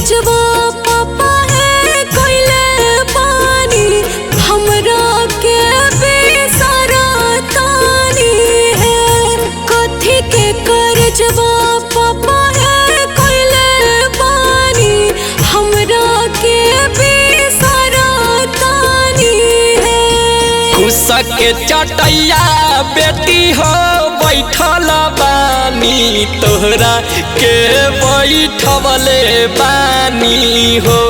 कर्जवा पापा है कोइले पानी हमरा के बेसारा तानी है। कथी के कर्जवा पापा है कोइले पानी हमरा के बेसारा तानी है। कुसा के चटैया बेटी हो बैठल बानी तोहरा के बैठवले बानी हो।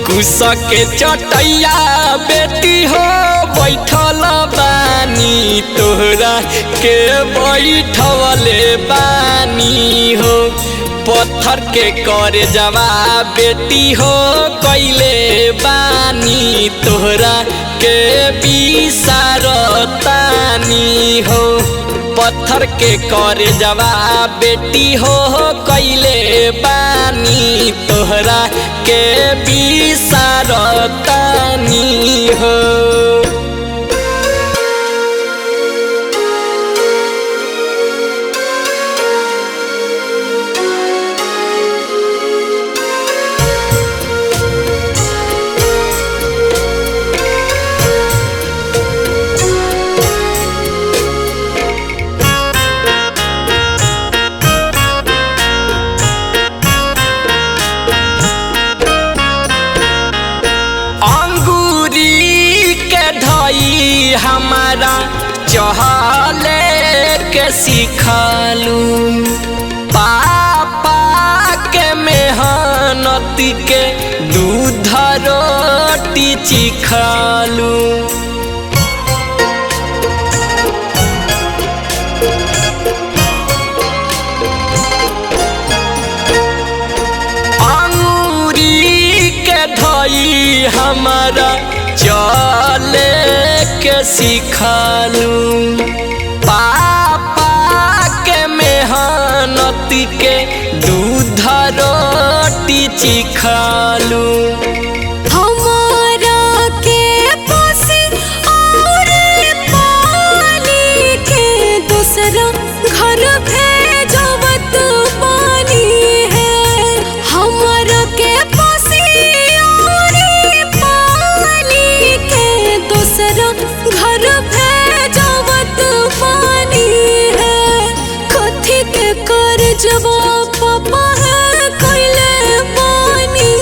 कुसा के चटैया बेटी हो बैठल बानी तोहरा के बैठवले बानी हो। पत्थर के कर्जवा बेटी हो कइले बानी तोहरा के बिसारतानी हो। पत्थर के कर्जवा बेटी हो कइले बानी तोहरा के बिसारतानी हो। हमारा चहले के सिखालू पापा के मेहनत के दूध रोटी चिखालू। अंगूरी के धई हमारा चले के सिखालू पापा के मेहनत के दूध रोटी चिखालू। हमारा के पोसी और पानी के दूसरा घर भेजवत पानी है। हमारा के पोसी और पानी के दूसरा घर भेजवत पानी है। कथी के कर्जवा पापा है कोइले पानी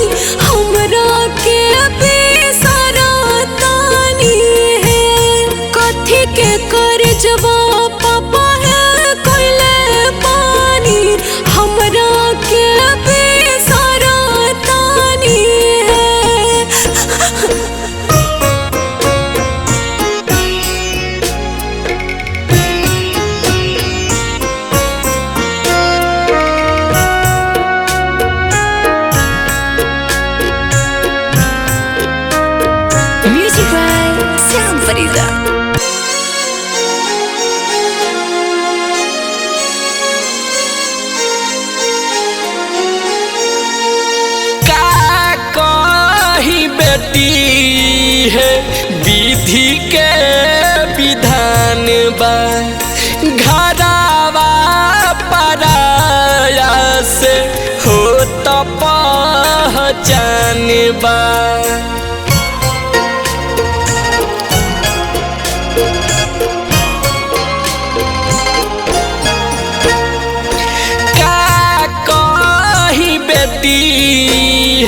हमरा के बेसारा तानी है। कथी के कर्जवा पापा है कोइले पानी हमरा के बेसारा तानी है। Music by Sam Farida. का कही बेटी है विधि के विधान बा घरावा पराया से हो तो पहचान बा।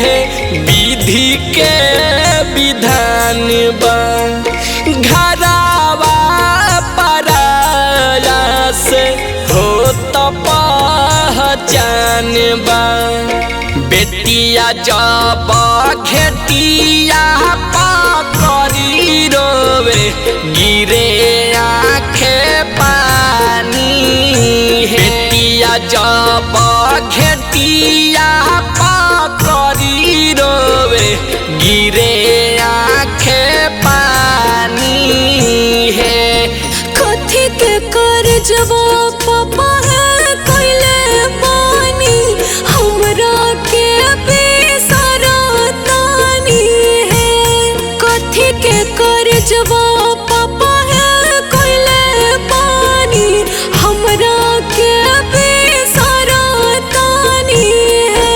है विधि के विधान बा घरावा पराया से हो तो पहचान बा। बेटिया जब घेटिया पकड़ी रोवे गिरे आँखे पानी। बेटिया जब घेटिया पकड़ी रोवे गिरे आँखे पानी है। कथी के कर्जवा पापा है कोइले पानी हमरा के बेसारा तानी है। कथी के कर्जवा पापा है कोइले पानी हमरा के बेसारा तानी है।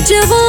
जवा